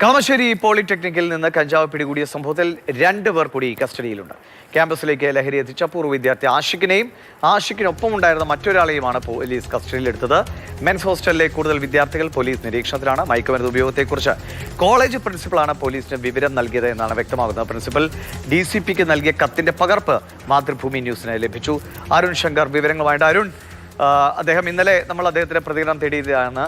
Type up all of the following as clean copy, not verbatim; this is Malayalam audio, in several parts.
കളമശ്ശേരി പോളിടെക്നിക്കിൽ നിന്ന് കഞ്ചാവ് പിടികൂടിയ സംഭവത്തിൽ 2 പേർ കൂടി കസ്റ്റഡിയിലുണ്ട്. ക്യാമ്പസിലേക്ക് ലഹരി എത്തിച്ച പൂർവ്വ വിദ്യാർത്ഥി ആഷിക്കിനൊപ്പം ഉണ്ടായിരുന്ന മറ്റൊരാളെയുമാണ് പോലീസ് കസ്റ്റഡിയിലെടുത്തത്. മെൻസ് ഹോസ്റ്റലിലെ കൂടുതൽ വിദ്യാർത്ഥികൾ പോലീസ് നിരീക്ഷണത്തിലാണ്. മയക്കുമരുന്ന് ഉപയോഗത്തെക്കുറിച്ച് കോളേജ് പ്രിൻസിപ്പളാണ് പോലീസിന് വിവരം നൽകിയത് എന്നാണ് വ്യക്തമാകുന്നത്. പ്രിൻസിപ്പൽ DCPക്ക് നൽകിയ കത്തിന്റെ പകർപ്പ് മാതൃഭൂമി ന്യൂസിന് ലഭിച്ചു. അരുൺ ശങ്കർ വിവരങ്ങളുമായിട്ട്. അരുൺ, അദ്ദേഹം ഇന്നലെ നമ്മൾ അദ്ദേഹത്തിന്റെ പ്രതികരണം തേടിയതാണ്.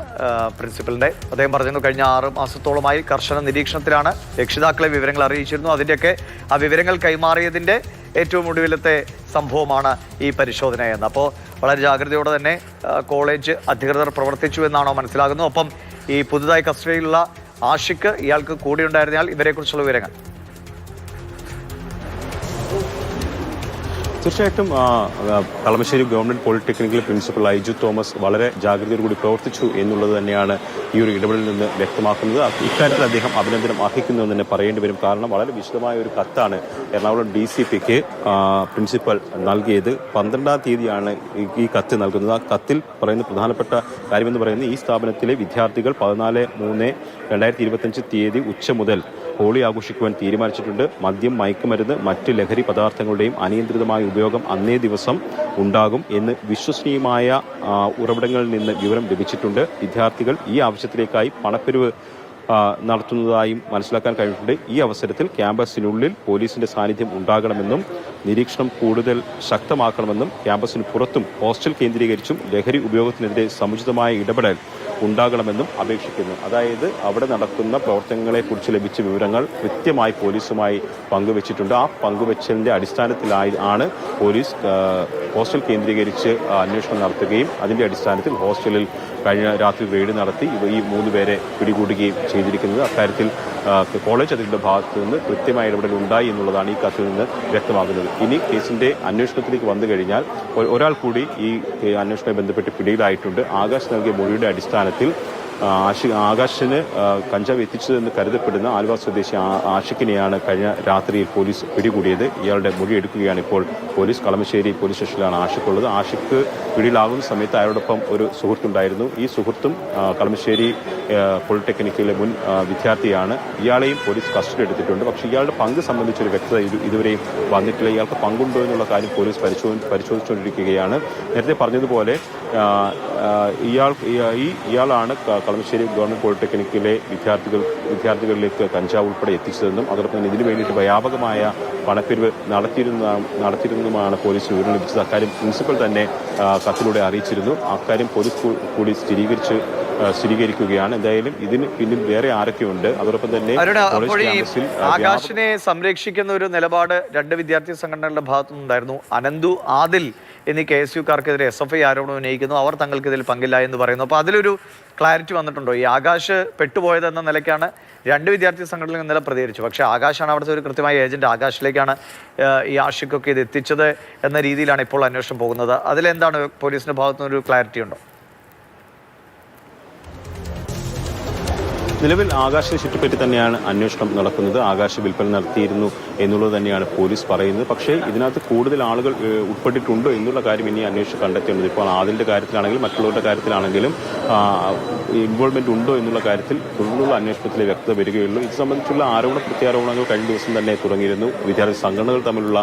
പ്രിൻസിപ്പലിന്റെ അദ്ദേഹം പറഞ്ഞു കഴിഞ്ഞ 6 മാസത്തോളമായി കർശന നിരീക്ഷണത്തിലാണ്. രക്ഷിതാക്കളെ വിവരങ്ങൾ അറിയിച്ചിരുന്നു. അതിൻ്റെയൊക്കെ ആ വിവരങ്ങൾ കൈമാറിയതിന്റെ ഏറ്റവും ഒടുവിലത്തെ സംഭവമാണ് ഈ പരിശോധന എന്ന്. അപ്പോൾ വളരെ ജാഗ്രതയോടെ തന്നെ കോളേജ് അധികൃതർ പ്രവർത്തിച്ചു എന്നാണോ മനസ്സിലാകുന്നത്? ഒപ്പം ഈ പുതുതായി കസ്റ്റഡിയിലുള്ള ആഷിക്ക്, ഇയാൾക്ക് കൂടെ ഉണ്ടായിരുന്നയാൾ, ഇവരെക്കുറിച്ചുള്ള വിവരങ്ങൾ. തീർച്ചയായിട്ടും കളമശ്ശേരി ഗവൺമെന്റ് പോളിടെക്നിക്കിലെ പ്രിൻസിപ്പൽ ഐജു തോമസ് വളരെ ജാഗ്രതയോടുകൂടി പ്രവർത്തിച്ചു എന്നുള്ളത് തന്നെയാണ് ഈ ഒരു ഇടപെടലിൽ നിന്ന് വ്യക്തമാക്കുന്നത്. ഇക്കാര്യത്തിൽ അദ്ദേഹം അഭിനന്ദനം അർഹിക്കുന്നുവെന്ന് തന്നെ പറയേണ്ടി വരും. കാരണം വളരെ വിശദമായ ഒരു കത്താണ് എറണാകുളം DCPക്ക് പ്രിൻസിപ്പൽ നൽകിയത്. 12-ാം തീയതിയാണ് ഈ കത്ത് നൽകുന്നത്. ആ കത്തിൽ പറയുന്ന പ്രധാനപ്പെട്ട കാര്യമെന്ന് പറയുന്നത് ഈ സ്ഥാപനത്തിലെ വിദ്യാർത്ഥികൾ 14/3/2025 തീയതി ഉച്ച മുതൽ ഹോളി ആഘോഷിക്കുവാൻ തീരുമാനിച്ചിട്ടുണ്ട്. മദ്യം, മയക്കുമരുന്ന്, മറ്റ് ലഹരി പദാർത്ഥങ്ങളുടെയും അനിയന്ത്രിതമായ ഉപയോഗം അന്നേ ദിവസം ഉണ്ടാകും എന്ന് വിശ്വസനീയമായ ഉറവിടങ്ങളിൽ നിന്ന് വിവരം ലഭിച്ചിട്ടുണ്ട്. വിദ്യാർത്ഥികൾ ഈ ആവശ്യത്തിലേക്കായി പണപ്പിരിവ് നടത്തുന്നതായും മനസ്സിലാക്കാൻ കഴിഞ്ഞിട്ടുണ്ട്. ഈ അവസരത്തിൽ ക്യാമ്പസിനുള്ളിൽ പോലീസിന്റെ സാന്നിധ്യം ഉണ്ടാകണമെന്നും നിരീക്ഷണം കൂടുതൽ ശക്തമാക്കണമെന്നും ക്യാമ്പസിന് പുറത്തും ഹോസ്റ്റൽ കേന്ദ്രീകരിച്ചും ലഹരി ഉപയോഗത്തിനെതിരെ സമുചിതമായ ഇടപെടൽ ഉണ്ടാകണമെന്നും അപേക്ഷിക്കുന്നു. അതായത് അവിടെ നടക്കുന്ന പ്രവർത്തനങ്ങളെക്കുറിച്ച് ലഭിച്ച വിവരങ്ങൾ കൃത്യമായി പോലീസുമായി പങ്കുവച്ചിട്ടുണ്ട്. ആ പങ്കുവച്ചതിൻ്റെ അടിസ്ഥാനത്തിലാണ് പോലീസ് ഹോസ്റ്റൽ കേന്ദ്രീകരിച്ച് അന്വേഷണം നടത്തുകയും അതിൻ്റെ അടിസ്ഥാനത്തിൽ ഹോസ്റ്റലിൽ കഴിഞ്ഞ രാത്രി റെയ്ഡ് നടത്തി ഈ 3 പേരെ പിടികൂടുകയും ചെയ്തിരിക്കുന്നത്. അക്കാര്യത്തിൽ കോളേജ് അധികൃതരുടെ ഭാഗത്തു നിന്ന് കൃത്യമായ ഇടപെടൽ ഉണ്ടായി എന്നുള്ളതാണ് ഈ കത്തിൽ നിന്ന് വ്യക്തമാകുന്നത്. ഇനി കേസിന്റെ അന്വേഷണത്തിലേക്ക് വന്നു കഴിഞ്ഞാൽ ഒരാൾ കൂടി ഈ അന്വേഷണവുമായി ബന്ധപ്പെട്ട് പിടിയിലായിട്ടുണ്ട്. ആകാശ് നൽകിയ മൊഴിയുടെ അടിസ്ഥാനത്തിൽ ആകാശിന് കഞ്ചാവ് എത്തിച്ചതെന്ന് കരുതപ്പെടുന്ന ആലുവ സ്വദേശി ആഷിക്കിനെയാണ് കഴിഞ്ഞ രാത്രിയിൽ പോലീസ് പിടികൂടിയത്. ഇയാളുടെ മൊഴി എടുക്കുകയാണ് ഇപ്പോൾ പോലീസ്. കളമശ്ശേരി പോലീസ് സ്റ്റേഷനിലാണ് ആഷിക്കുള്ളത്. ആഷിക്ക് പിടിയിലാകുന്ന സമയത്ത് അയാളോടൊപ്പം ഒരു സുഹൃത്തുണ്ടായിരുന്നു. ഈ സുഹൃത്തും കളമശ്ശേരി പോളിടെക്നിക്കിലെ മുൻ വിദ്യാർത്ഥിയാണ്. ഇയാളെയും പോലീസ് കസ്റ്റഡി എടുത്തിട്ടുണ്ട്. പക്ഷേ ഇയാളുടെ പങ്ക് സംബന്ധിച്ചൊരു വ്യക്തത ഇതുവരെയും വന്നിട്ടില്ല. ഇയാൾക്ക് പങ്കുണ്ടോ എന്നുള്ള കാര്യം പോലീസ് പരിശോധിച്ചുകൊണ്ടിരിക്കുകയാണ്. നേരത്തെ പറഞ്ഞതുപോലെ ഇയാളാണ് കളമശ്ശേരി ഗവൺമെന്റ് പോളിടെക്നിക്കിലെ വിദ്യാർത്ഥികളിലേക്ക് കഞ്ചാവ് ഉൾപ്പെടെ എത്തിച്ചതെന്നും അതോടൊപ്പം തന്നെ ഇതിനു വേണ്ടിയിട്ട് വ്യാപകമായ പണപ്പിരിവ് നടത്തിയിരുന്നതുമാണ് പോലീസ് വിവരം ലഭിച്ചത്. അക്കാര്യം പ്രിൻസിപ്പൽ തന്നെ കത്തിലൂടെ അറിയിച്ചിരുന്നു. അക്കാര്യം പോലീസ് കൂടി സ്ഥിരീകരിക്കുകയാണ്. എന്തായാലും ഇതിന് പിന്നിൽ വേറെ ആരൊക്കെയുണ്ട്? അതോടൊപ്പം തന്നെ ആകാശിനെ സംരക്ഷിക്കുന്ന ഒരു നിലപാട് 2 വിദ്യാർത്ഥി സംഘടനകളുടെ ഭാഗത്തുനിന്നുണ്ടായിരുന്നു. അനന്തു, ആദിൽ എന്നീ KSUക്കാർക്കെതിരെ SFI ആരോപണം ഉന്നയിക്കുന്നു. അവർ തങ്ങൾക്ക് ഇതിൽ പങ്കില്ല എന്ന് പറയുന്നു. അപ്പോൾ അതിലൊരു ക്ലാരിറ്റി വന്നിട്ടുണ്ടോ? ഈ ആകാശ് പെട്ടുപോയതെന്ന നിലയ്ക്കാണ് 2 വിദ്യാർത്ഥി സംഘടനകൾ ഇന്നലെ പ്രതികരിച്ചു. പക്ഷേ ആകാശാണ് അവിടുത്തെ ഒരു കൃത്യമായ ഏജന്റ്. ആകാശിലേക്കാണ് ഈ ആഷിക്കൊക്കെ ഇത് എത്തിച്ചത് എന്ന രീതിയിലാണ് ഇപ്പോൾ അന്വേഷണം പോകുന്നത്. അതിലെന്താണ് പോലീസിന്റെ ഭാഗത്തുനിന്നൊരു ക്ലാരിറ്റി ഉണ്ടോ? നിലവിൽ ആകാശിനെ ചുറ്റിപ്പറ്റി തന്നെയാണ് അന്വേഷണം നടക്കുന്നത്. ആകാശ് വിൽപ്പന നടത്തിയിരുന്നു എന്നുള്ളത് തന്നെയാണ് പോലീസ് പറയുന്നത്. പക്ഷേ ഇതിനകത്ത് കൂടുതൽ ആളുകൾ ഉൾപ്പെട്ടിട്ടുണ്ടോ എന്നുള്ള കാര്യം ഇനി അന്വേഷിച്ച് കണ്ടെത്തേണ്ടത്. ഇപ്പോൾ അതിൻ്റെ കാര്യത്തിലാണെങ്കിലും മറ്റുള്ളവരുടെ കാര്യത്തിലാണെങ്കിലും ഇൻവോൾവ്മെന്റ് ഉണ്ടോ എന്നുള്ള കാര്യത്തിൽ തുടർന്നുള്ള അന്വേഷണത്തിൽ വ്യക്തത വരികയുള്ളൂ. ഇത് സംബന്ധിച്ചുള്ള പ്രത്യാരോപണങ്ങൾ കഴിഞ്ഞ ദിവസം തന്നെ തുടങ്ങിയിരുന്നു. വിദ്യാർത്ഥി സംഘടനകൾ തമ്മിലുള്ള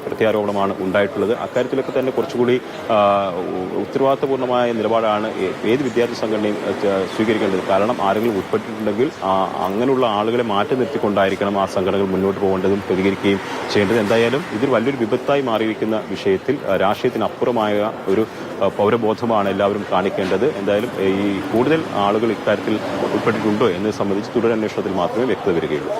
പ്രത്യാരോപണമാണ് ഉണ്ടായിട്ടുള്ളത്. അക്കാര്യത്തിലൊക്കെ തന്നെ കുറച്ചുകൂടി ഉത്തരവാദിത്തപൂർണ്ണമായ നിലപാടാണ് ഏത് വിദ്യാർത്ഥി സംഘടനയും സ്വീകരിക്കേണ്ടത്. കാരണം ആരെങ്കിലും ഉൾപ്പെട്ടിട്ടുണ്ടെങ്കിൽ അങ്ങനെയുള്ള ആളുകളെ മാറ്റി നിർത്തിക്കൊണ്ടായിരിക്കണം ആ സംഘടനകൾ മുന്നോട്ട് പോകേണ്ടതും പ്രതികരിക്കുകയും ചെയ്യേണ്ടത്. എന്തായാലും ഇതിൽ വലിയൊരു വിപത്തായി മാറിയിരിക്കുന്ന വിഷയത്തിൽ രാഷ്ട്രീയത്തിനപ്പുറമായ ഒരു പൗരബോധമാണ് എല്ലാവരും കാണിക്കേണ്ടത്. എന്തായാലും ഈ കൂടുതൽ ആളുകൾ ഇക്കാര്യത്തിൽ ഉൾപ്പെട്ടിട്ടുണ്ടോ എന്നത് സംബന്ധിച്ച് തുടരന്വേഷണത്തിൽ മാത്രമേ വ്യക്തത വരികയുള്ളൂ.